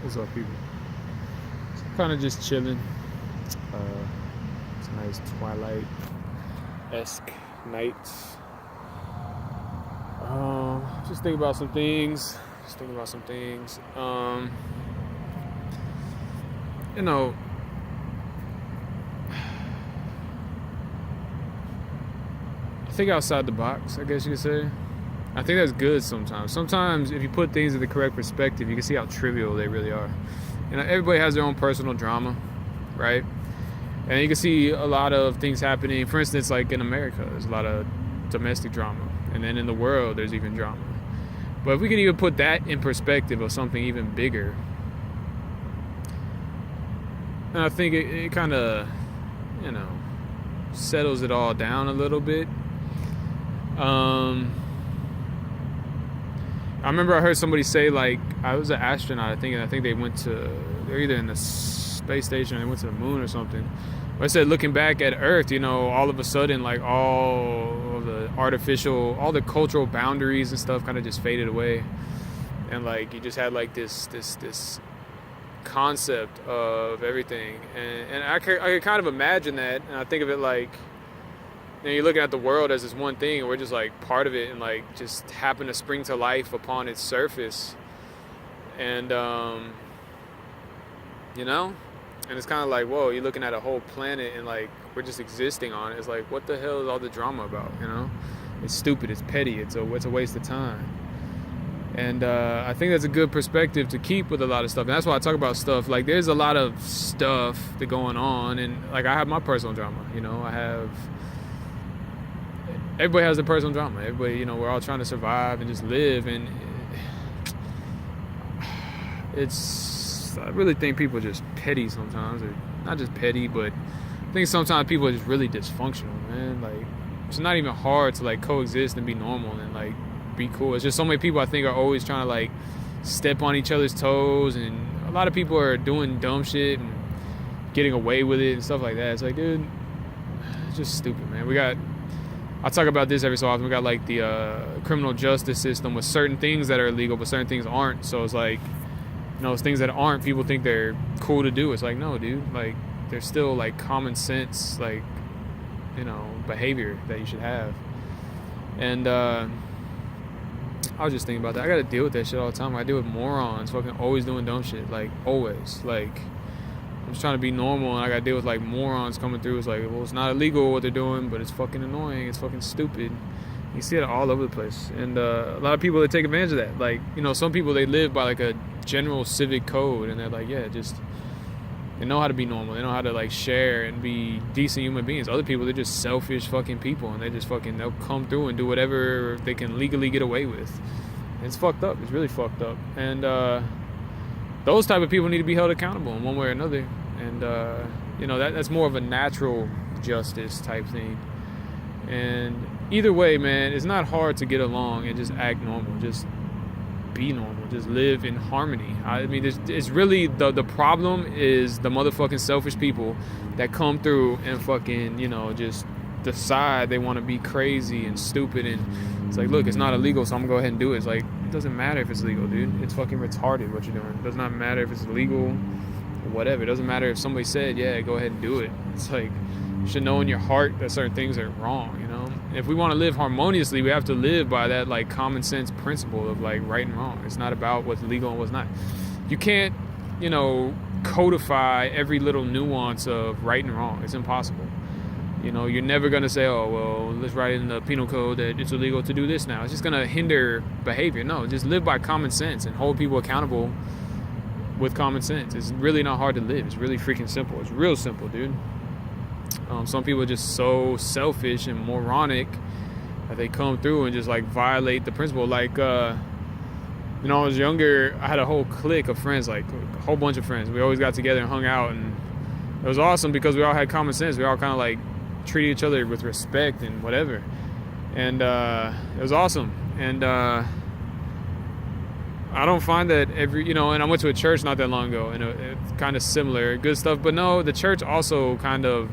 What's up, people? Kind of just chilling. It's a nice twilight-esque night. Just thinking about some things. You know, I think outside the box, I guess you could say. I think that's good sometimes. Sometimes if you put things in the correct perspective, you can see how trivial they really are. You know, everybody has their own personal drama, right? And you can see a lot of things happening. For instance, like in America, there's a lot of domestic drama. And then in the world, there's even drama. But if we can even put that in perspective of something even bigger, and I think it kind of, settles it all down a little bit. I remember I heard somebody say, like, I was an astronaut, I think they went to, they're either in the space station or they went to the moon or something. But I said, looking back at Earth, all of a sudden, like, all of the all the cultural boundaries and stuff kind of just faded away. And, like, you just had, like, this concept of everything. And I could kind of imagine that, and I think of it like, you're looking at the world as this one thing, and we're just like part of it, and like just happen to spring to life upon its surface. And and it's kind of like, whoa, you're looking at a whole planet, and like we're just existing on it. It's like, what the hell is all the drama about? It's stupid, it's petty, it's a waste of time. And I think that's a good perspective to keep with a lot of stuff. And that's why I talk about stuff. Like, there's a lot of stuff that going on, and like I have my personal drama. Everybody has their personal drama. Everybody, we're all trying to survive and just live. And I really think people are just petty sometimes. Or not just petty, but I think sometimes people are just really dysfunctional, man. Like, it's not even hard to like coexist and be normal and like be cool. It's just so many people I think are always trying to like step on each other's toes. And a lot of people are doing dumb shit and getting away with it and stuff like that. It's like, dude, it's just stupid, man. I talk about this every so often. We got like the criminal justice system with certain things that are illegal, but certain things aren't. So it's like, it's things that aren't, people think they're cool to do. It's like, no, dude, like there's still like common sense, like, behavior that you should have. And I was just thinking about that. I gotta deal with that shit all the time. I deal with morons fucking always doing dumb shit. Like, always. Like, I'm just trying to be normal, and I gotta deal with like morons coming through. It's like, well, it's not illegal what they're doing, but it's fucking annoying. It's fucking stupid. You see it all over the place. And a lot of people, they take advantage of that. Like, some people, they live by like a general civic code, and they're like, yeah, just, they know how to be normal. They know how to like share and be decent human beings. Other people, they're just selfish fucking people, and they just fucking, they'll come through and do whatever they can legally get away with. And it's fucked up. It's really fucked up. And those type of people need to be held accountable in one way or another. And that's more of a natural justice type thing. And either way, man, it's not hard to get along and just act normal. Just be normal. Just live in harmony. I mean, it's really the problem is the motherfucking selfish people that come through and fucking, just decide they want to be crazy and stupid. And it's like, look, it's not illegal, so I'm gonna go ahead and do it. It's like, it doesn't matter if it's legal, dude. It's fucking retarded what you're doing. It does not matter if it's legal or whatever. It doesn't matter if somebody said, yeah, go ahead and do it. It's like, you should know in your heart that certain things are wrong, And if we want to live harmoniously, we have to live by that like common sense principle of like right and wrong. It's not about what's legal and what's not. You can't, codify every little nuance of right and wrong. It's impossible. You're never going to say, oh, well, let's write in the penal code that it's illegal to do this now. It's just going to hinder behavior. No, just live by common sense and hold people accountable with common sense. It's really not hard to live. It's really freaking simple. It's real simple, dude. Some people are just so selfish and moronic that they come through and just like violate the principle. Like, when I was younger, I had a whole clique of friends, like a whole bunch of friends. We always got together and hung out, and it was awesome because we all had common sense. We all kind of like treated each other with respect and whatever. And it was awesome. And I don't find that and I went to a church not that long ago, and it's kind of similar, good stuff. But no, the church also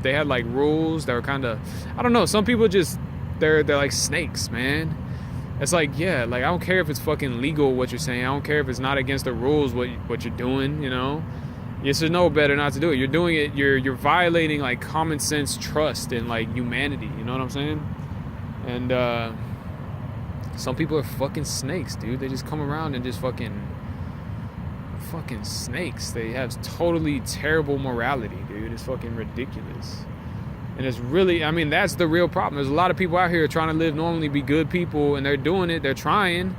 they had like rules that were kind of, I don't know, some people just, they're like snakes, man. It's like, yeah, like I don't care if it's fucking legal what you're saying. I don't care if it's not against the rules what you're doing, you know. You should know better not to do it. You're doing it, you're violating like common sense trust and like humanity, you know what I'm saying? And some people are fucking snakes, dude. They just come around and just fucking snakes. They have totally terrible morality, dude. It's fucking ridiculous. And it's really, I mean, that's the real problem. There's a lot of people out here trying to live normally, be good people, and they're doing it, they're trying,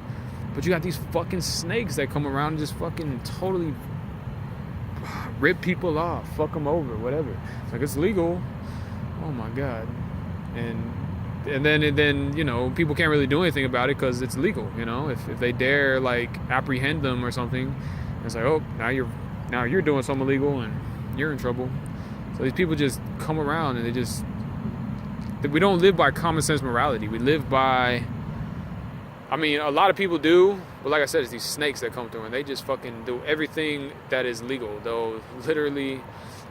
but you got these fucking snakes that come around and just fucking totally rip people off, fuck them over, whatever. It's like, it's legal. Oh my God. And then you know, people can't really do anything about it because it's legal, you know. If they dare like apprehend them or something, it's like, oh, now you're doing something illegal and you're in trouble. So these people just come around and we don't live by common sense morality. We live by, I mean, a lot of people do, but like I said, it's these snakes that come through and they just fucking do everything that is legal. They'll literally,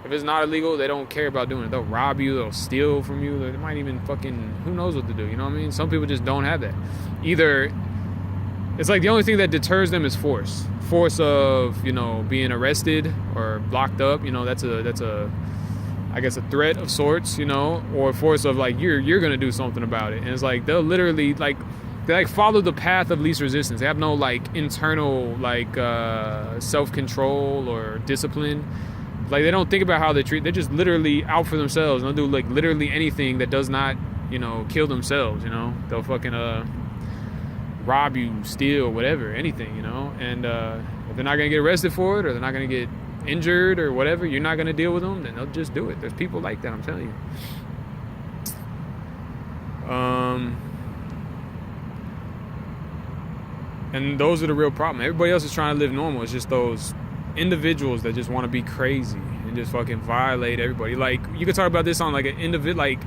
if it's not illegal, they don't care about doing it. They'll rob you, they'll steal from you, they might even fucking, who knows what to do, you know what I mean? Some people just don't have that. Either, it's like the only thing that deters them is force. Force of, you know, being arrested or locked up, you know, that's a I guess a threat of sorts, you know, or force of like you're gonna do something about it. And it's like they'll literally they follow the path of least resistance. They have no like internal like self-control or discipline. Like they don't think about how they treat. They're just literally out for themselves. They'll do like literally anything that does not, you know, kill themselves. You know, they'll fucking rob you, steal, whatever, anything. You know, and if they're not gonna get arrested for it or they're not gonna get injured or whatever, you're not going to deal with them, then they'll just do it. There's people like that, I'm telling you. And those are the real problem. Everybody else is trying to live normal. It's just those individuals that just want to be crazy and just fucking violate everybody. Like, you could talk about this on like an individual, like,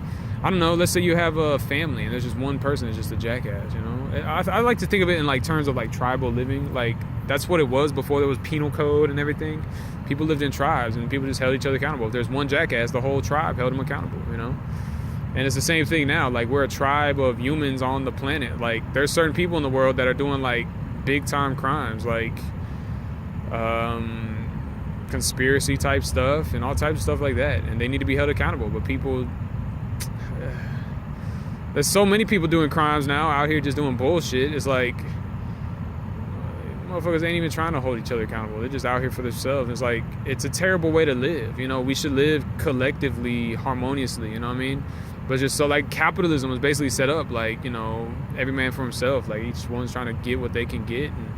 I don't know, let's say you have a family and there's just one person that's just a jackass, you know? I like to think of it in like terms of like tribal living. Like, that's what it was before there was penal code and everything. People lived in tribes and people just held each other accountable. If there's one jackass, the whole tribe held him accountable, you know? And it's the same thing now. Like, we're a tribe of humans on the planet. Like, there's certain people in the world that are doing like big time crimes, like conspiracy type stuff and all types of stuff like that, and they need to be held accountable. But people, there's so many people doing crimes now out here just doing bullshit. It's like, motherfuckers ain't even trying to hold each other accountable. They're just out here for themselves. It's like, it's a terrible way to live. You know, we should live collectively, harmoniously, you know what I mean? But just so, like, capitalism was basically set up like, you know, every man for himself. Like, each one's trying to get what they can get, and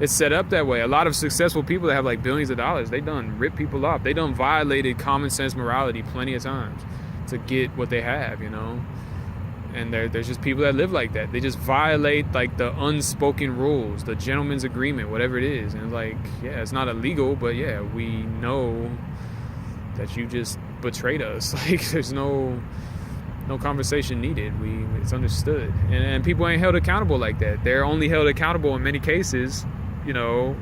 it's set up that way. A lot of successful people that have like billions of dollars, they done rip people off. They done violated common sense morality plenty of times to get what they have, you know? And there's just people that live like that. They just violate like the unspoken rules, the gentleman's agreement, whatever it is. And like, yeah, it's not illegal, but yeah, we know that you just betrayed us. Like, there's no conversation needed. It's understood. And people ain't held accountable like that. They're only held accountable in many cases, you know,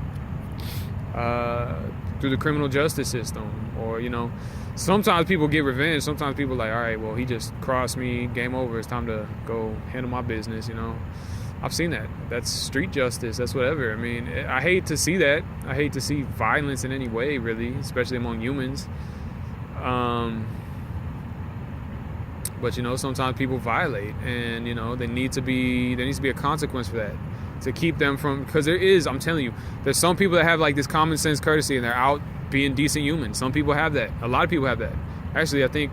through the criminal justice system, or, you know, sometimes people get revenge. Sometimes people are like, all right, well, he just crossed me, game over, it's time to go handle my business, you know. I've seen that. That's street justice. That's whatever. I mean, I hate to see that. I hate to see violence in any way, really, especially among humans. But, you know, sometimes people violate, and, you know, there needs to be a consequence for that to keep them from, because I'm telling you, there's some people that have like this common sense courtesy and they're out being decent humans. Some people have that. A lot of people have that. Actually, I think,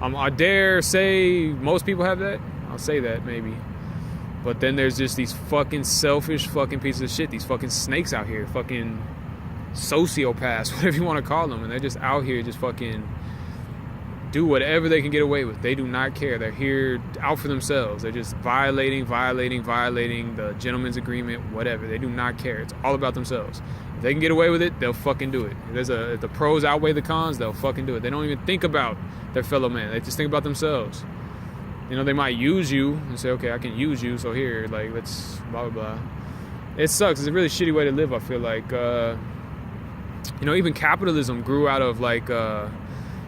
I dare say most people have that. I'll say that maybe. But then there's just these fucking selfish fucking pieces of shit, these fucking snakes out here, fucking sociopaths, whatever you want to call them, and they're just out here just fucking do whatever they can get away with. They do not care. They're here out for themselves. They're just violating the gentleman's agreement, whatever. They do not care. It's all about themselves. If they can get away with it, they'll fucking do it. If the pros outweigh the cons, they'll fucking do it. They don't even think about their fellow man. They just think about themselves. You know, they might use you and say, okay, I can use you, so here, like, let's blah, blah, blah. It sucks. It's a really shitty way to live, I feel like. You know, even capitalism grew out of, like,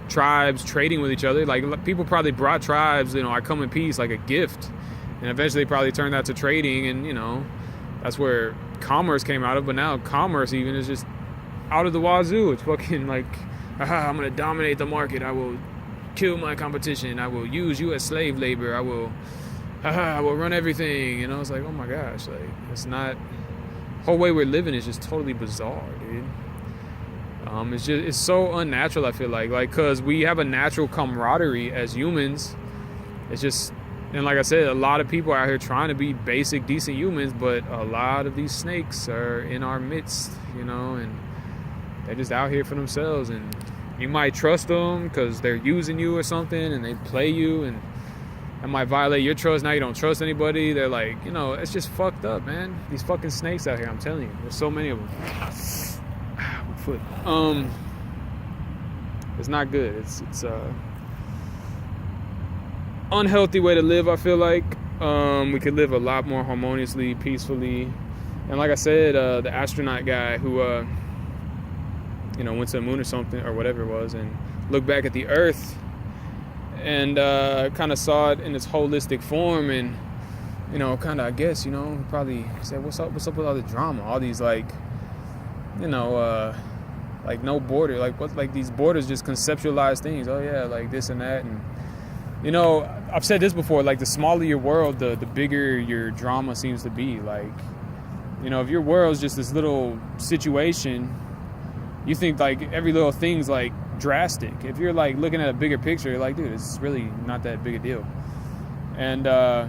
tribes trading with each other. Like, people probably brought tribes, you know, I come in peace, like a gift. and eventually probably turned that to trading, and that's where commerce came out of. But now commerce even is just out of the wazoo. It's fucking like, I'm gonna dominate the market. I will kill my competition. I will use you as slave labor. I will run everything. It's like, oh my gosh, like it's not. The whole way we're living is just totally bizarre, dude. It's so unnatural. I feel like because we have a natural camaraderie as humans. It's just, and like I said, a lot of people out here trying to be basic, decent humans, but a lot of these snakes are in our midst, and they're just out here for themselves. And you might trust them because they're using you or something, and they play you, and it might violate your trust. Now you don't trust anybody. They're like, it's just fucked up, man. These fucking snakes out here, I'm telling you. There's so many of them. My foot. It's not good. It's unhealthy way to live, I feel like. We could live a lot more harmoniously, peacefully. And like I said, the astronaut guy who went to the moon or something, or whatever it was, and looked back at the Earth and kind of saw it in its holistic form, and kind of, I guess, probably said, what's up with all the drama, all these like no border, like these borders just conceptualize things. Oh yeah, like this and that. And I've said this before, like the smaller your world, the bigger your drama seems to be. Like, if your world's just this little situation, you think like every little thing's like drastic. If you're like looking at a bigger picture, you're like, dude, it's really not that big a deal. And I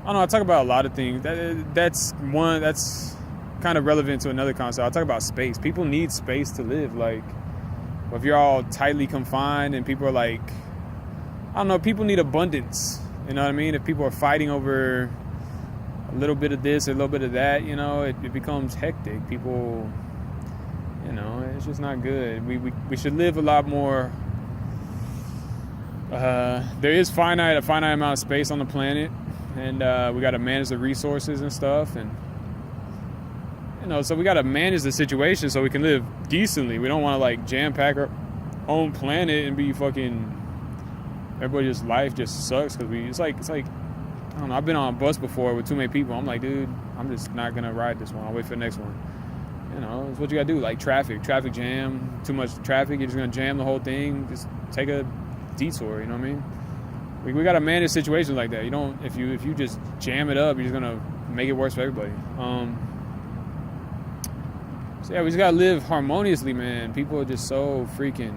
don't know, I talk about a lot of things. That's kind of relevant to another concept. I talk about space. People need space to live. Like, if you're all tightly confined and people are like, I don't know, people need abundance. You know what I mean? If people are fighting over a little bit of this, a little bit of that, it becomes hectic. People, it's just not good. We should live a lot more. There is a finite amount of space on the planet, and we got to manage the resources and stuff, and so we got to manage the situation so we can live decently. We don't want to like jam pack our own planet and be fucking, everybody's life just sucks because it's like I don't know, I've been on a bus before with too many people. I'm like, dude, I'm just not gonna ride this one. I'll wait for the next one. It's what you gotta do. Like traffic jam, too much traffic, you're just gonna jam the whole thing. Just take a detour, you know what I mean? We gotta manage situations like that. You don't, if you just jam it up, you're just gonna make it worse for everybody. So yeah, we just gotta live harmoniously, man. People are just so freaking.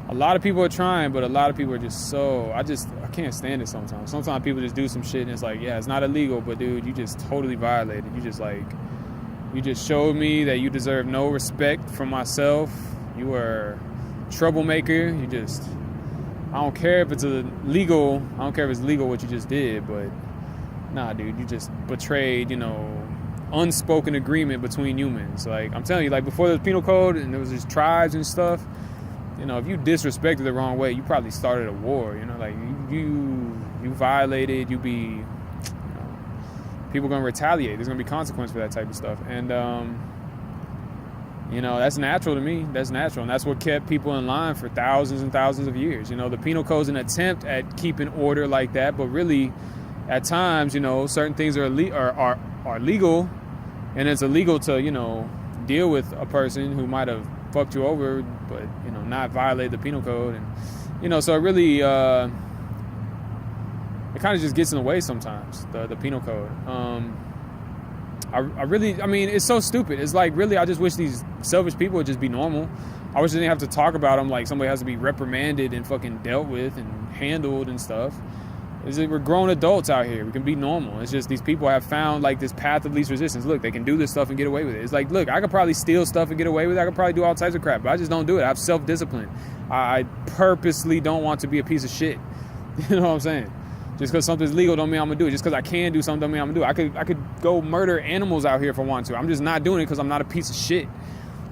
A lot of people are trying, but a lot of people are just so. I can't stand it sometimes. Sometimes people just do some shit and it's like, yeah, it's not illegal, but dude, you just totally violated. You just showed me that you deserve no respect from myself. You are a troublemaker. I don't care if it's legal. I don't care if it's legal what you just did, but nah, dude, you just betrayed, unspoken agreement between humans. Like, I'm telling you, like before there was penal code and there was just tribes and stuff, if you disrespected the wrong way, you probably started a war. Like you violated, people gonna retaliate. There's gonna be consequence for that type of stuff. And that's natural to me. That's natural, and that's what kept people in line for thousands and thousands of years. The penal code is an attempt at keeping order like that, but really, at times, certain things are legal, and it's illegal to deal with a person who might have fucked you over, but not violate the penal code. And so it really it kind of just gets in the way sometimes, the penal code. I mean, it's so stupid. It's like, really, I just wish these selfish people would just be normal. I wish they didn't have to talk about them like somebody has to be reprimanded and fucking dealt with and handled and stuff. We're grown adults out here. We can be normal. It's just these people have found like this path of least resistance. Look, they can do this stuff and get away with it. It's like, look, I could probably steal stuff and get away with it. I could probably do all types of crap, but I just don't do it. I have self-discipline. I purposely don't want to be a piece of shit. You know what I'm saying? Just because something's legal don't mean I'm gonna do it. Just because I can do something don't mean I'm gonna do it. I could go murder animals out here if I want to. I'm just not doing it because I'm not a piece of shit.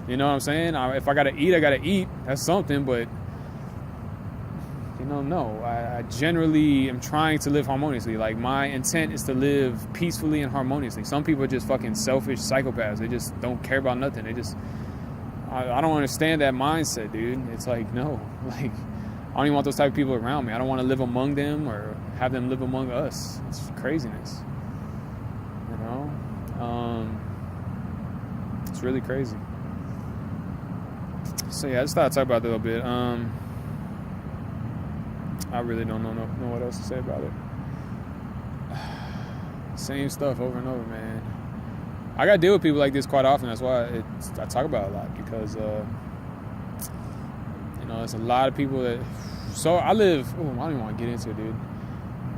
You know what I'm saying? If I gotta eat, I gotta eat. That's something, but no. I generally am trying to live harmoniously. Like, my intent is to live peacefully and harmoniously. Some people are just fucking selfish psychopaths. They just don't care about nothing. I don't understand that mindset, dude. It's like, no. Like, I don't even want those type of people around me. I don't want to live among them or have them live among us. It's craziness. You know? It's really crazy. So yeah, I just thought I'd talk about that a little bit. I really don't know what else to say about it. Same stuff over and over, man. I gotta deal with people like this quite often. That's why I talk about it a lot, because there's a lot of people that. So I don't even want to get into it, dude.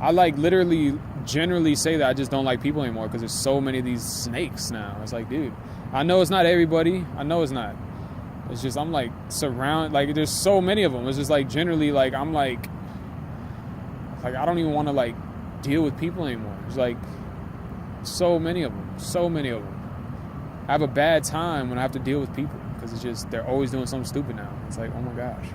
I literally generally say that I just don't like people anymore because there's so many of these snakes now. It's like, dude, I know it's not everybody. I know it's not. It's just I'm surrounded. There's so many of them. It's just generally I'm I don't even want to deal with people anymore. It's so many of them. So many of them. I have a bad time when I have to deal with people because it's just they're always doing something stupid now. It's oh my gosh.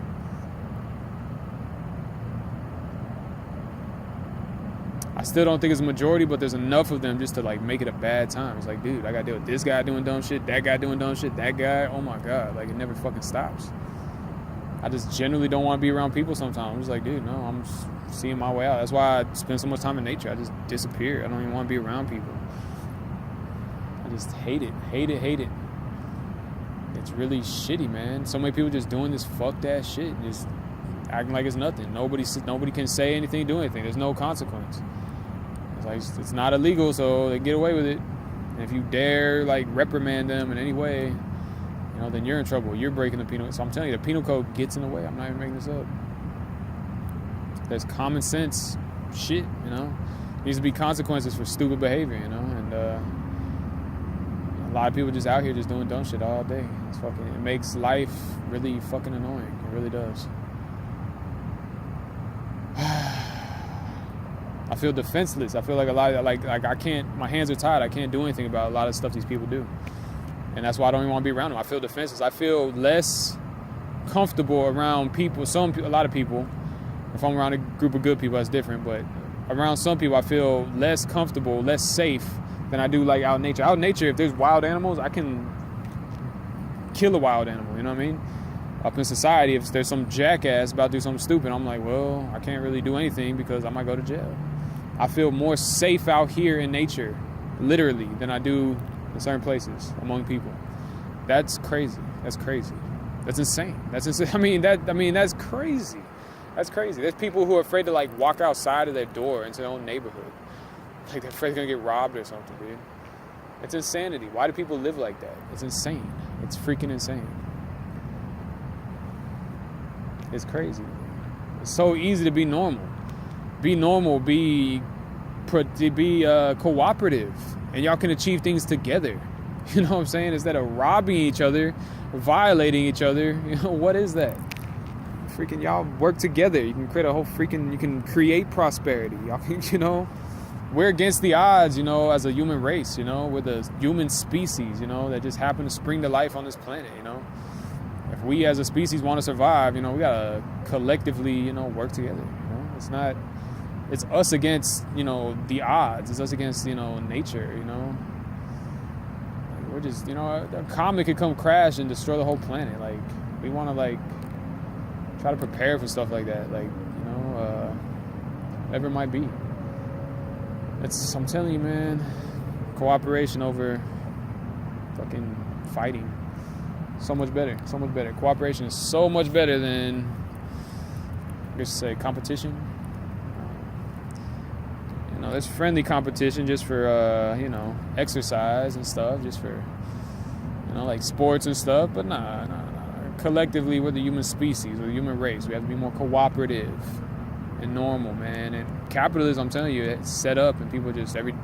I still don't think it's a majority, but there's enough of them just to make it a bad time. It's dude, I gotta deal with this guy doing dumb shit, that guy doing dumb shit, that guy. Oh my god, it never fucking stops. I just generally don't want to be around people sometimes. I'm just dude, no, I'm just seeing my way out. That's why I spend so much time in nature. I just disappear. I don't even want to be around people. I just hate it. It's really shitty, man. So many people just doing this fucked ass shit, just acting like it's nothing. Nobody can say anything, do anything. There's no consequence. It's not illegal, so they get away with it. And if you dare reprimand them in any way, then you're in trouble. You're breaking the penal. So I'm telling you, the penal code gets in the way. I'm not even making this up. There's common sense shit, There needs to be consequences for stupid behavior, And a lot of people just out here just doing dumb shit all day. It makes life really fucking annoying. It really does. I feel defenseless. I feel like a lot of I can't. My hands are tied. I can't do anything about a lot of stuff these people do, and that's why I don't even want to be around them. I feel defenseless. I feel less comfortable around people. A lot of people. If I'm around a group of good people, that's different. But around some people, I feel less comfortable, less safe than I do out in nature. Out in nature, if there's wild animals, I can kill a wild animal. You know what I mean? Up in society, if there's some jackass about to do something stupid, I'm well, I can't really do anything because I might go to jail. I feel more safe out here in nature, literally, than I do in certain places among people. That's crazy. That's insane. That's insane. That's crazy. That's crazy. There's people who are afraid to walk outside of their door into their own neighborhood. They're afraid they're gonna get robbed or something, dude. It's insanity. Why do people live like that? It's insane. It's freaking insane. It's crazy. It's so easy to be normal. Be normal. Be cooperative, and y'all can achieve things together. You know what I'm saying? Instead of robbing each other, violating each other. What is that? Freaking y'all work together. You can create you can create prosperity. Y'all can, we're against the odds, as a human race, we're the human species, that just happen to spring to life on this planet, If we as a species want to survive, we gotta collectively, work together. It's us against, the odds. It's us against, nature, We're just, a comet could come crash and destroy the whole planet. We want to try to prepare for stuff like that. Whatever it might be. I'm telling you, man, cooperation over fucking fighting. So much better. Cooperation is so much better than, competition. There's friendly competition just for, exercise and stuff, just for, sports and stuff. But nah. Collectively, we're the human species, we're the human race. We have to be more cooperative and normal, man. And capitalism, I'm telling you, it's set up, and people just, every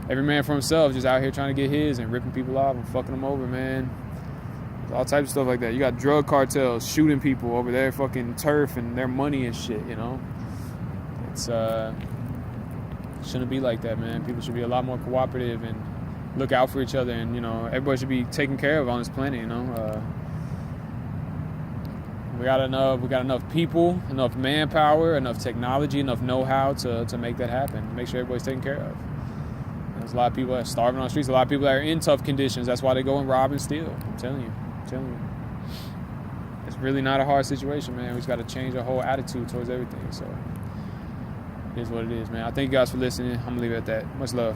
man for himself, just out here trying to get his and ripping people off and fucking them over, man. All types of stuff like that. You got drug cartels shooting people over their fucking turf and their money and shit, It's, shouldn't be like that, man. People should be a lot more cooperative and look out for each other, and, everybody should be taken care of on this planet, We got enough people, enough manpower, enough technology, enough know-how to make that happen. Make sure everybody's taken care of. And there's a lot of people that are starving on the streets. A lot of people that are in tough conditions. That's why they go and rob and steal. I'm telling you. It's really not a hard situation, man. We just got to change our whole attitude towards everything. So it is what it is, man. I thank you guys for listening. I'm going to leave it at that. Much love.